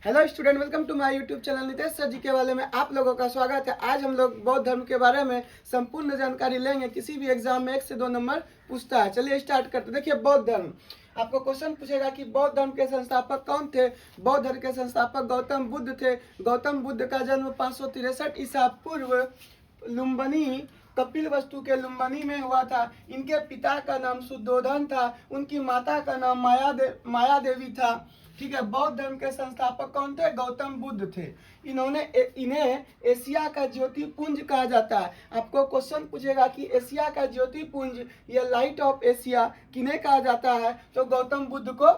Hello student, welcome to my YouTube channel Nitesh sir ji के वाले में आप लोगों का स्वागत है। आज हम लोग बौद्ध धर्म के बारे में संपूर्ण जानकारी लेंगे। किसी भी एग्जाम में 1 से 2 नंबर पूछता है। चलिए स्टार्ट करते हैं। देखिए, बौद्ध धर्म आपको क्वेश्चन पूछेगा कि बौद्ध धर्म के संस्थापक कौन थे। बौद्ध धर्म के संस्थापक गौतम बुद्ध थे। गौतम बुद्ध का जन्म 563 ईसा पूर्व लुम्बिनी कपिलवस्तु के लुम्बिनी में हुआ था। इनके पिता का नाम शुद्धोधन था। उनकी माता का नाम माया देवी था। ठीक है। बौद्ध धर्म के संस्थापक कौन थे? गौतम बुद्ध थे। इन्हें एशिया का ज्योतिपुंज कहा जाता है। आपको क्वेश्चन पूछेगा कि एशिया का ज्योतिपुंज या लाइट ऑफ एशिया किन्हें कहा जाता है, तो गौतम बुद्ध को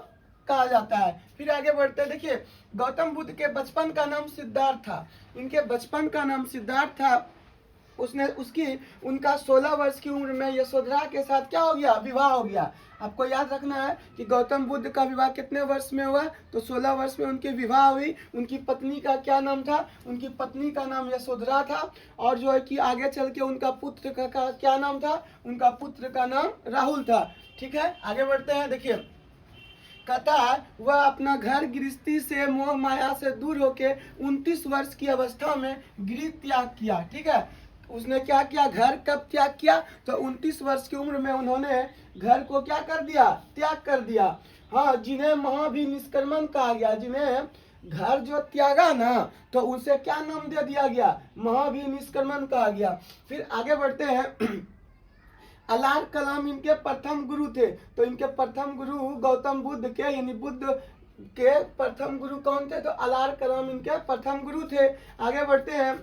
कहा जाता है। फिर आगे बढ़ते हैं। देखिए, गौतम बुद्ध के बचपन का नाम सिद्धार्थ था। इनके बचपन का नाम सिद्धार्थ था। उनका 16 वर्ष की उम्र में यशोधरा के साथ क्या हो गया? विवाह हो गया। आपको याद रखना है कि गौतम बुद्ध का विवाह कितने वर्ष में हुआ? तो 16 वर्ष में उनकी विवाह हुई। उनकी पत्नी का क्या नाम था? उनकी पत्नी का नाम यशोधरा था। और जो है कि आगे चल के उनका पुत्र का क्या नाम था? उनका पुत्र का नाम राहुल था। ठीक है, आगे बढ़ते हैं। देखिए, कहता है वह अपना घर गृहस्थी से मोह माया से दूर होके 29 वर्ष की अवस्था में गृह त्याग किया। ठीक है, उसने क्या किया? घर कब त्याग किया? तो 29 वर्ष की उम्र में उन्होंने घर को क्या कर दिया? त्याग कर दिया। हाँ, जिन्हें महाभिनिष्क्रमण कहा गया। जिन्हें घर जो त्यागा ना, तो उनसे क्या नाम दे दिया गया? महाभिनिष्क्रमण कहा गया। फिर आगे बढ़ते हैं। अलार कलाम इनके प्रथम गुरु थे। तो इनके प्रथम गुरु गौतम बुद्ध के यानी बुद्ध के प्रथम गुरु कौन थे? तो अलार कलाम इनके प्रथम गुरु थे। आगे बढ़ते हैं।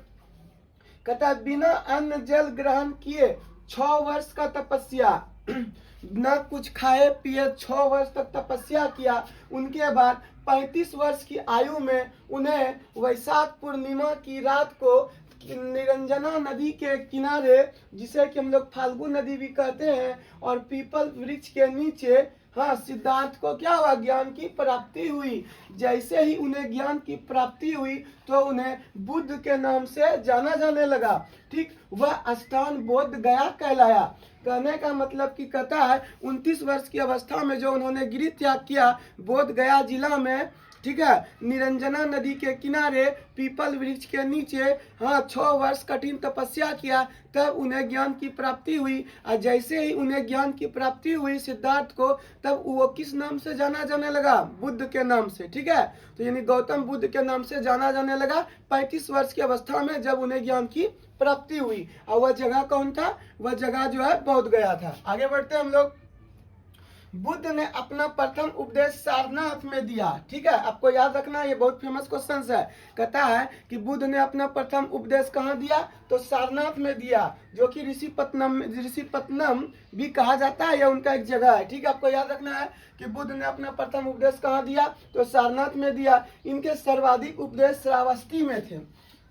कहता बिना अन्न जल ग्रहण किए 6 वर्ष का तपस्या, न कुछ खाए पिए 6 वर्ष तक तपस्या किया। उनके बाद 35 वर्ष की आयु में उन्हें वैशाख पूर्णिमा की रात को निरंजना नदी के किनारे, जिसे कि हम लोग फाल्गु नदी भी कहते हैं, और पीपल वृक्ष के नीचे, हाँ, सिद्धार्थ को क्या हुआ? ज्ञान की प्राप्ति हुई। जैसे ही उन्हें ज्ञान की प्राप्ति हुई तो उन्हें बुद्ध के नाम से जाना जाने लगा। ठीक, वह स्थान बोध गया कहलाया। कहने का मतलब कि कहता है 29 वर्ष की अवस्था में जो उन्होंने गृह त्याग किया बोध गया जिला में, ठीक है, निरंजना नदी के किनारे पीपल वृक्ष के नीचे, हाँ, 6 वर्ष कठिन तपस्या किया, तब उन्हें ज्ञान की प्राप्ति हुई। और जैसे ही उन्हें ज्ञान की प्राप्ति हुई सिद्धार्थ को, तब वो किस नाम से जाना जाने लगा? बुद्ध के नाम से। ठीक है, तो यानी गौतम बुद्ध के नाम से जाना जाने लगा 35 वर्ष की अवस्था में, जब उन्हें ज्ञान की प्राप्ति हुई। और वह जगह कौन था? वह जगह जो है बोध गया था। आगे बढ़ते हम लोग। बुद्ध ने अपना प्रथम उपदेश सारनाथ में दिया। ठीक है, आपको याद रखना, ये बहुत फेमस क्वेश्चन है। कहता है कि बुद्ध ने अपना प्रथम उपदेश कहाँ दिया? तो सारनाथ में दिया, जो कि ऋषिपत्नम भी कहा जाता है। यह उनका एक जगह है। ठीक है, आपको याद रखना है कि बुद्ध ने अपना प्रथम उपदेश कहाँ दिया? तो सारनाथ में दिया। इनके सर्वाधिक उपदेश श्रावस्ती में थे।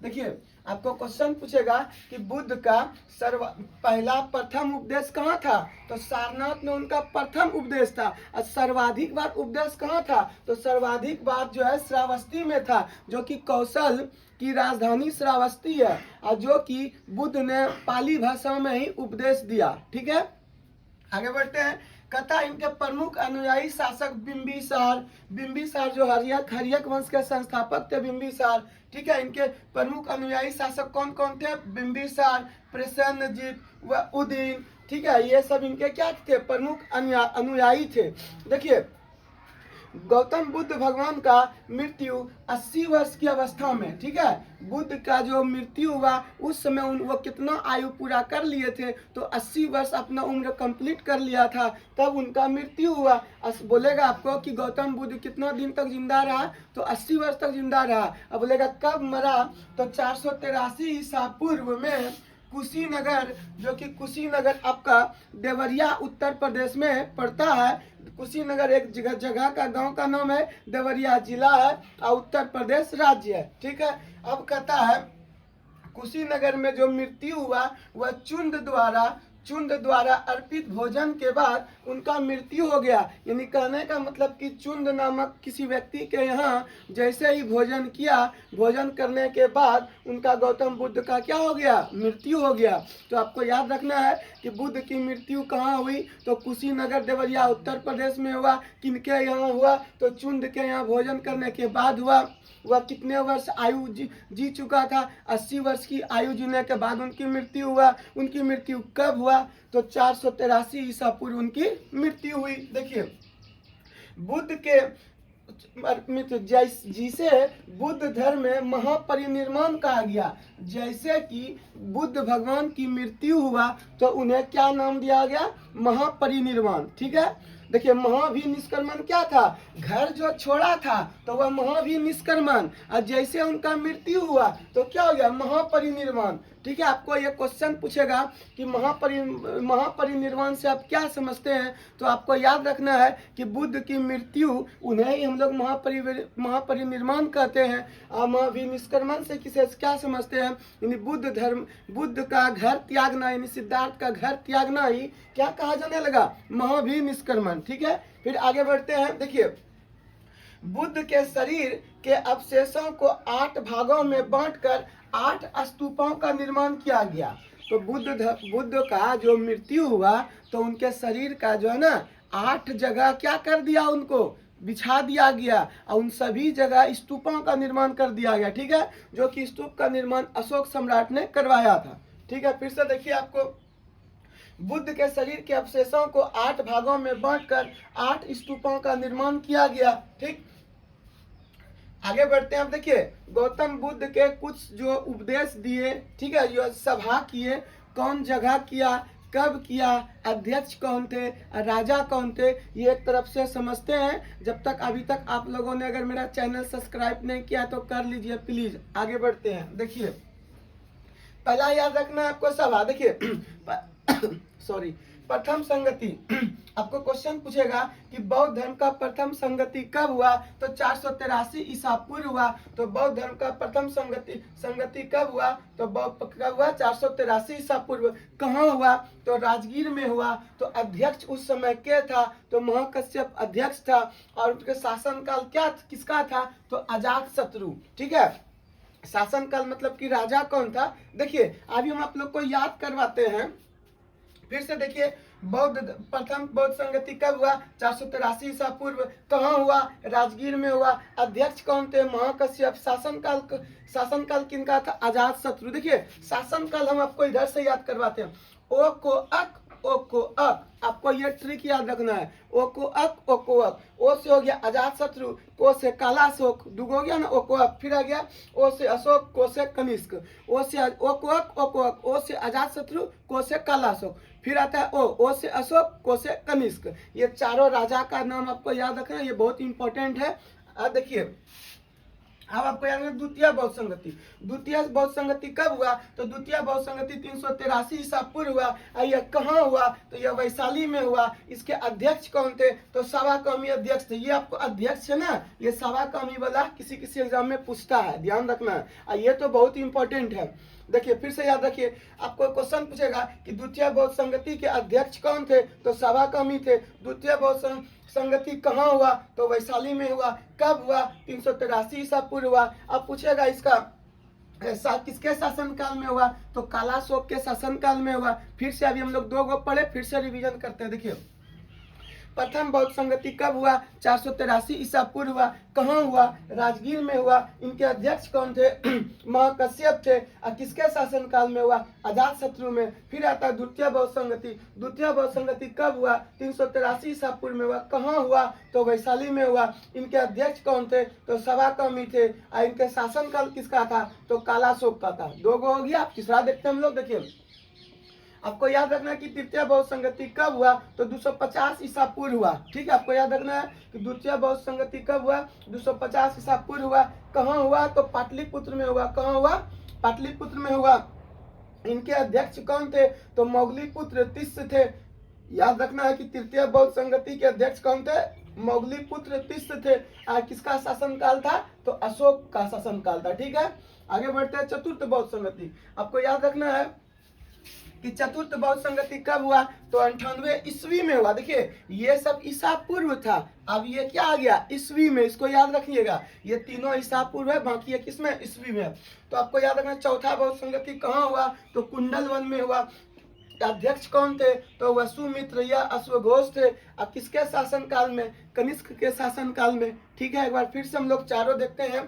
देखिए, आपको क्वेश्चन पूछेगा कि बुद्ध का पहला प्रथम उपदेश कहाँ था? तो सारनाथ में उनका प्रथम उपदेश था। और सर्वाधिक बार उपदेश कहाँ था? तो सर्वाधिक बार जो है श्रावस्ती में था, जो कि कौशल की राजधानी श्रावस्ती है, और जो कि बुद्ध ने पाली भाषा में ही उपदेश दिया। ठीक है, आगे बढ़ते हैं। कथा इनके प्रमुख अनुयायी शासक बिंबिसार जो हर्यक वंश के संस्थापक थे, बिंबिसार। ठीक है, इनके प्रमुख अनुयायी शासक कौन कौन थे? बिंबिसार, प्रसेनजीत व उदयन। ठीक है, ये सब इनके क्या थे? प्रमुख अनुयायी थे। देखिए, गौतम बुद्ध भगवान का मृत्यु 80 वर्ष की अवस्था में, ठीक है, बुद्ध का जो मृत्यु हुआ उस समय वो कितना आयु पूरा कर लिए थे? तो 80 वर्ष अपना उम्र कंप्लीट कर लिया था, तब उनका मृत्यु हुआ। बोलेगा आपको कि गौतम बुद्ध कितना दिन तक जिंदा रहा? तो 80 वर्ष तक जिंदा रहा। अब बोलेगा कब मरा? तो 483 ईसा पूर्व में कुशीनगर, जो कि कुशीनगर आपका देवरिया उत्तर प्रदेश में पड़ता है। कुशीनगर एक जगह का गांव का नाम है, देवरिया जिला है और उत्तर प्रदेश राज्य है। ठीक है, अब कहता है कुशीनगर में जो मृत्यु हुआ वह चुंड द्वारा अर्पित भोजन के बाद उनका मृत्यु हो गया। यानी कहने का मतलब कि चुंड नामक किसी व्यक्ति के यहाँ जैसे ही भोजन किया, भोजन करने के बाद उनका गौतम बुद्ध का क्या हो गया, मृत्यु हो गया। तो आपको याद रखना है कि बुद्ध की मृत्यु कहाँ हुई, तो कुशीनगर देवरिया उत्तर प्रदेश में हुआ। किनके यहाँ हुआ, तो चुंड के यहाँ भोजन करने के बाद हुआ। वह कितने वर्ष आयु जी चुका था, 80 वर्ष की आयु जीने के बाद उनकी मृत्यु हुआ। उनकी मृत्यु कब हुआ, तो 483 ईसा पूर्व उनकी मृत्यु हुई। देखिए बुद्ध के जिसे बुद्ध धर्म में महापरिनिर्वाण कहा गया। जैसे कि बुद्ध भगवान की मृत्यु हुआ तो उन्हें क्या नाम दिया गया, महापरिनिर्वाण। ठीक है, देखिए महाभी निष्कर्मण क्या था, घर जो छोड़ा था तो वह महाभी निष्कर्मण, और जैसे उनका मृत्यु हुआ तो क्या हो गया, महापरिनिर्वाण। ठीक है, आपको ये क्वेश्चन पूछेगा कि महापरिनिर्वाण से आप क्या समझते हैं, तो आपको याद रखना है कि बुद्ध की मृत्यु उन्हें ही हम लोग महापरिनिर्वाण कहते हैं। और महाभी निष्कर्मण से किसे क्या समझते हैं, यानी बुद्ध का घर त्यागना, यानी सिद्धार्थ का घर त्यागना ही क्या कहा जाने लगा, महाभी निष्कर्मण। ठीक है, फिर आगे बढ़ते हैं। देखिए बुद्ध के शरीर के अवशेषों को 8 भागों में बांटकर 8 स्तूपों का निर्माण किया गया। तो बुद्ध का जो मृत्यु हुआ तो उनके शरीर का जो है ना 8 जगह क्या कर दिया, उनको बिछा दिया गया और उन सभी जगह स्तूपों का निर्माण कर दिया गया। ठीक है, जो कि स्तूप का निर्माण अशोक सम्राट ने करवाया था। ठीक है, फिर से देखिए आपको बुद्ध के शरीर के अवशेषों को 8 भागों में बांटकर 8 स्तूपों का निर्माण किया गया। ठीक, आगे बढ़ते हैं। अब देखिए गौतम बुद्ध के कुछ जो उपदेश दिए, ठीक है, जो सभा किए, कौन जगह किया, कब किया, अध्यक्ष कौन थे, राजा कौन थे, ये एक तरफ से समझते हैं। जब तक अभी तक आप लोगों ने अगर मेरा चैनल सब्सक्राइब नहीं किया तो कर लीजिए प्लीज। आगे बढ़ते हैं। देखिए पहला याद रखना आपको सभा। देखिए सॉरी, प्रथम संगति। आपको क्वेश्चन पूछेगा कि बौद्ध धर्म का प्रथम संगति कब हुआ, तो 483 ईसा पूर्व हुआ। तो बौद्ध धर्म का प्रथम संगति कब हुआ, तो कब हुआ, 483 ईसा पूर्व। कहाँ हुआ, तो राजगीर में हुआ। तो अध्यक्ष उस समय क्या था, तो महाकश्यप अध्यक्ष था। और उनके शासनकाल क्या किसका था, तो अजातशत्रु। ठीक है, शासनकाल मतलब कि राजा कौन था। देखिए अभी हम आप लोग को याद करवाते हैं फिर से। देखिए प्रथम बौद्ध संगति कब हुआ, 483 ईसा पूर्व। कहाँ हुआ, राजगीर में हुआ। अध्यक्ष कौन थे, महाकश्यप। शासनकाल किनका था, अजातशत्रु। देखिए शासनकाल हम आपको इधर से याद करवाते हैं, ओ को अक, ओ को अक। आपको ये ट्रिक याद रखना है, ओ को अक, ओ को अक। ओ से हो गया अजातशत्रु, को से कालाशोक, दुगो हो गया ना, ओ को अक। फिर आ गया ओ से अशोक, को से कनिष्क। ओ से ओ को अक, ओ को अक। ओ से अजातशत्रु, को से कालाशोक। फिर आता है ओ से अशोक, को से कनिष्क। ये चारों राजा का नाम आपको याद रखना है, ये बहुत इंपॉर्टेंट है। देखिए अब आपको याद है द्वितीय बौद्ध संगति। द्वितीय बौद्ध संगति कब हुआ, तो द्वितीय बौद्ध संगति 383 ईसा पूर्व हुआ। यह कहाँ हुआ, तो यह वैशाली में हुआ। इसके अध्यक्ष कौन थे, तो सवाकामी अध्यक्ष थे। ये आपको अध्यक्ष है ना, ये सवाकामी वाला किसी एग्जाम में पूछता है, ध्यान रखना है। ये तो बहुत इंपॉर्टेंट है। देखिए फिर से याद रखिए, आपको क्वेश्चन पूछेगा कि द्वितीय बौद्ध संगति के अध्यक्ष कौन थे, तो सवाकामी थे। द्वितीय बौद्ध संगति कहाँ हुआ, तो वैशाली में हुआ। कब हुआ, 383 ईसा पूर्व हुआ। अब पूछेगा इसका किसके शासनकाल में हुआ, तो कालाशोक के शासनकाल में हुआ। फिर से अभी हम लोग 2 गो पढ़े, फिर से रिवीजन करते हैं। देखिए प्रथम बौद्ध संगति कब हुआ, 483 ईसा पूर्व हुआ। कहाँ हुआ, राजगीर में हुआ। इनके अध्यक्ष कौन थे, महाकश्यप थे। और किसके शासनकाल में हुआ, अजातशत्रु में। फिर आता है द्वितीय बौद्ध संगति। द्वितीय बौद्ध संगति कब हुआ, 383 ईसा पूर्व में हुआ। कहाँ हुआ, तो वैशाली में हुआ। इनके अध्यक्ष कौन थे, तो सवाकामी थे। और इनके शासनकाल किसका था, तो कालाशोक का था। 2 गो हो गया। तीसरा देखते हैं हम लोग। देखिए आपको याद रखना है कि तृतीय बौद्ध संगति कब हुआ, तो 250 ईसा पूर्व हुआ। ठीक है, आपको याद रखना है कि द्वितीय बौद्ध संगति कब हुआ, 250 ईसा पूर्व हुआ। कहाँ हुआ, तो पाटलिपुत्र में हुआ। कहाँ हुआ, पाटलिपुत्र में हुआ। इनके अध्यक्ष कौन थे, तो मोगलीपुत्र तिस्य थे। याद रखना है कि तृतीय बौद्ध संगति के अध्यक्ष कौन थे, मोगलीपुत्र तिस्य थे। किसका शासनकाल था, तो अशोक का शासनकाल था। ठीक है, आगे बढ़ते हैं। चतुर्थ बौद्ध संगति। आपको याद रखना है कि चतुर्थ बौद्ध संगति कब हुआ, तो 98 ईस्वी में हुआ। देखिए ये सब ईसा पूर्व था, अब ये क्या आ गया ईस्वी में, इसको याद रखिएगा। ये तीनों ईसा पूर्व है, बाकी ये किसमें ईस्वी में। तो आपको याद रखना चौथा बौद्ध संगति कहाँ हुआ, तो कुंडल वन में हुआ। अध्यक्ष कौन थे, तो वसुमित्र या अश्वघोष थे। अब किसके शासन काल में, कनिष्क के शासन काल में। ठीक है, एक बार फिर से हम लोग चारों देखते हैं।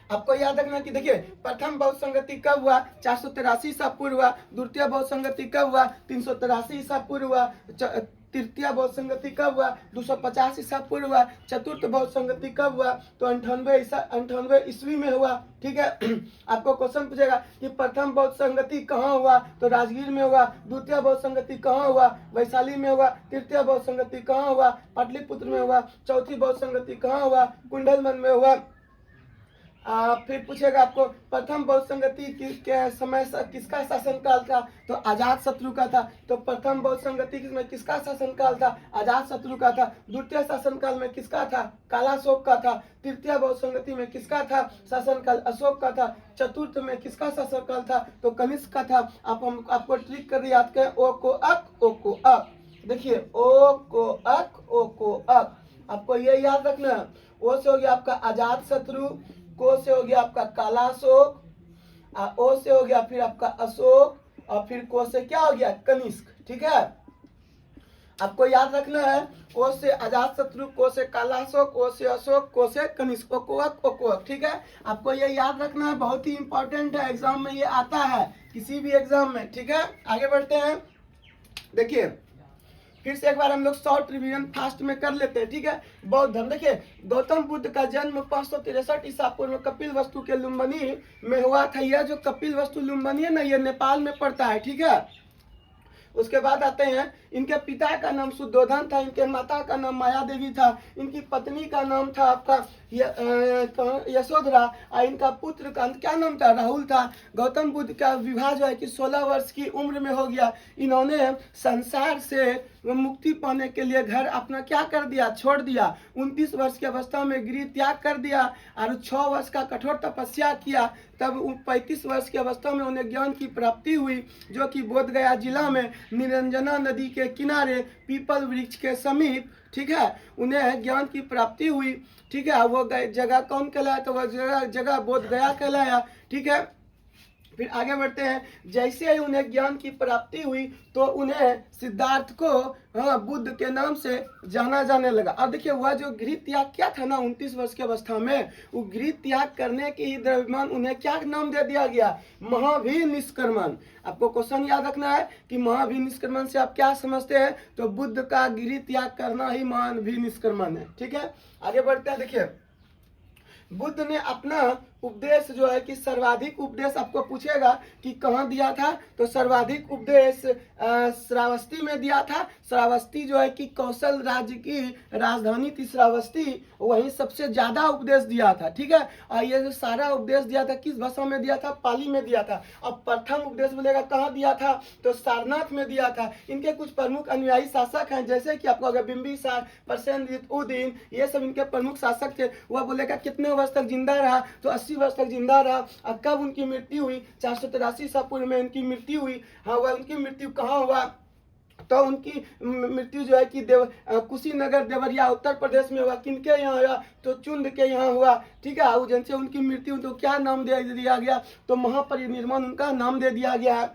आपको याद रखना कि देखिए प्रथम बौद्ध संगति कब हुआ, 483 ईसा पूर्व हुआ। द्वितीय बौद्ध संगति कब हुआ, 383 ईसा पूर्व हुआ। तृतीय बौद्ध संगति कब हुआ, 250 ईसा पूर्व हुआ। चतुर्थ बौद्ध संगति कब हुआ, तो 98 ईस्वी में हुआ। ठीक है, आपको क्वेश्चन पूछेगा कि प्रथम बौद्ध संगति कहाँ हुआ, तो राजगीर में हुआ। द्वितीय बौद्ध संगति कहाँ हुआ, वैशाली में हुआ। तृतीय बौद्ध संगति कहाँ हुआ, पाटलिपुत्र में हुआ। चौथी बौद्ध संगति कहाँ हुआ, कुंडलवन में हुआ। फिर पूछेगा आपको प्रथम बौद्ध संगति के समय किसका शासनकाल था, तो अजात शत्रु का था। तो प्रथम बौद्ध संगति में किसका शासनकाल था, अजात शत्रु का था। द्वितीय शासनकाल में किसका था, कालाशोक का था। तृतीय बौद्ध संगति में किसका था शासनकाल, अशोक का था। चतुर्थ में किसका शासनकाल था, तो कनिष्क का था। आपको ट्रिक कर याद करें, ओ को अक, ओ को अक। देखिए ओ को अक, ओ को अक, आपको ये याद रखना। ओ से हो गया आपका अजात शत्रु, को से हो गया आपका कालाशोक, ओ से हो गया फिर आपका अशोक, और फिर को से क्या हो गया, कनिष्क। ठीक है, आपको याद रखना है, ओ से अजात शत्रु, को से कालाशोक, ओ से अशोक, को से कनिष्क, ओकोअक। ठीक है, आपको ये याद रखना है, बहुत ही इंपॉर्टेंट है, एग्जाम में ये आता है, किसी भी एग्जाम में। ठीक है, आगे बढ़ते हैं। देखिए फिर से एक बार हम लोग शॉर्ट रिवीजन फास्ट में कर लेते हैं। ठीक है, बौद्ध धर्म। देखिए गौतम बुद्ध का जन्म 563 ईसा पूर्व में कपिल वस्तु के लुम्बिनी में हुआ था। यह जो कपिल वस्तु लुम्बिनी है ना, ये नेपाल में पड़ता है। ठीक है, उसके बाद आते हैं, इनके पिता का नाम शुद्धोधन था, इनके माता का नाम माया देवी था, इनकी पत्नी का नाम था आपका यशोधरा, और इनका पुत्र का क्या नाम था, राहुल था। गौतम बुद्ध का विवाह जो है कि 16 वर्ष की उम्र में हो गया। इन्होंने संसार से मुक्ति पाने के लिए घर अपना क्या कर दिया, छोड़ दिया। 29 वर्ष की अवस्था में गृह त्याग कर दिया और 6 वर्ष का कठोर तपस्या किया। तब 35 वर्ष की अवस्था में उन्हें ज्ञान की प्राप्ति हुई, जो कि बोधगया जिला में निरंजना नदी के किनारे पीपल वृक्ष के समीप, ठीक है, उन्हें ज्ञान की प्राप्ति हुई। ठीक है, वो जगह कौन कहलाया, तो वह जगह बोधगया कहलाया। ठीक है, फिर आगे बढ़ते हैं। जैसे ही उन्हें ज्ञान की प्राप्ति हुई तो उन्हें सिद्धार्थ को बुद्ध के नाम से जाना जाने लगा। अब देखिए वह जो गृह त्याग क्या था ना 29 वर्ष की अवस्था में, वो गृह त्याग करने के ही द्रव्यमान उन्हें क्या नाम दे दिया गया, महावीर निष्क्रमण। आपको क्वेश्चन याद रखना है कि महावीर निष्क्रमण से आप क्या समझते हैं, तो बुद्ध का गृह त्याग करना ही महावीर निष्क्रमण है। ठीक है, आगे बढ़ते हैं। देखिए बुद्ध ने अपना उपदेश जो है कि सर्वाधिक उपदेश आपको पूछेगा कि कहाँ दिया था, तो सर्वाधिक उपदेश श्रावस्ती में दिया था। श्रावस्ती जो है कि कौशल राज्य की राजधानी थी श्रावस्ती, वहीं सबसे ज्यादा उपदेश दिया था। ठीक है, और ये जो सारा उपदेश दिया था किस भाषा में दिया था, पाली में दिया था। और प्रथम उपदेश बोलेगा कहाँ दिया था, तो सारनाथ में दिया था। इनके कुछ प्रमुख अनुयायी शासक हैं, जैसे कि आपको अगर बिंबिसार, प्रसेनजीत, उदयन, ये सब इनके प्रमुख शासक थे। वह बोलेगा कितने वर्ष तक जिंदा रहा, तो 80 वर्ष तक जिंदा रहा। और कब उनकी मृत्यु हुई, 483 ईसा पूर्व में उनकी मृत्यु हुई। हाँ, वह उनकी मृत्यु कहाँ हुआ, तो उनकी मृत्यु जो है कि कुशीनगर देवरिया उत्तर प्रदेश में हुआ। किनके यहाँ हुआ, तो चुंद के यहाँ हुआ। ठीक है, उज्जैन से उनकी मृत्यु, तो क्या नाम दे दिया गया, तो महापरिनिर्वाण उनका नाम दे दिया गया है।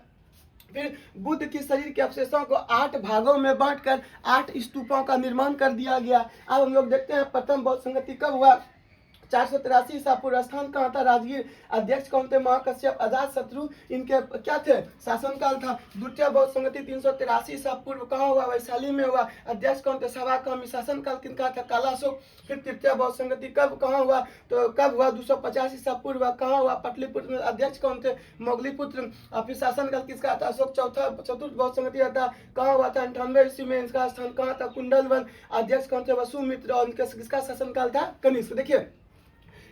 फिर बुद्ध के शरीर के अवशेषों को 8 भागों में बांटकर 8 स्तूपों का निर्माण कर दिया गया। अब हम लोग देखते हैं प्रथम बौद्ध संगति कब हुआ, 483 ईसा पूर्व। स्थान कहाँ था, राजगीर। अध्यक्ष कौन थे, महाकश्यप, अजात शत्रु इनके क्या थे, शासनकाल था। द्वितीय बौद्ध संगति 383 ईसा पूर्व कहाँ हुआ, वैशाली में हुआ। अध्यक्ष कौन थे, सवाकामी। शासनकाल किनका था, कालाशोक। फिर तृतीय बौद्ध संगति कब कहाँ हुआ, तो कब हुआ, 250 ईसा पूर्व कहाँ हुआ, पाटलिपुत्र में। अध्यक्ष कौन थे, मोगलीपुत्र। और फिर शासनकाल किसका था, अशोक। चतुर्थ बौद्ध संगति था कहाँ हुआ था, 98 ईस्वी में। इसका स्थान कहाँ था, कुंडलवन। अध्यक्ष कौन थे, वसुमित्र। और किसका शासनकाल था, कनिष्क। देखिए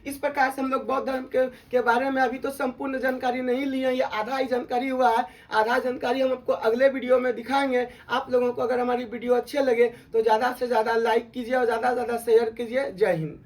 इस प्रकार से हम लोग बौद्ध धर्म के बारे में अभी तो संपूर्ण जानकारी नहीं ली है, ये आधा ही जानकारी हुआ है। आधा जानकारी हम आपको अगले वीडियो में दिखाएंगे। आप लोगों को अगर हमारी वीडियो अच्छे लगे तो ज़्यादा से ज़्यादा लाइक कीजिए और ज़्यादा से ज़्यादा शेयर कीजिए। जय हिंद।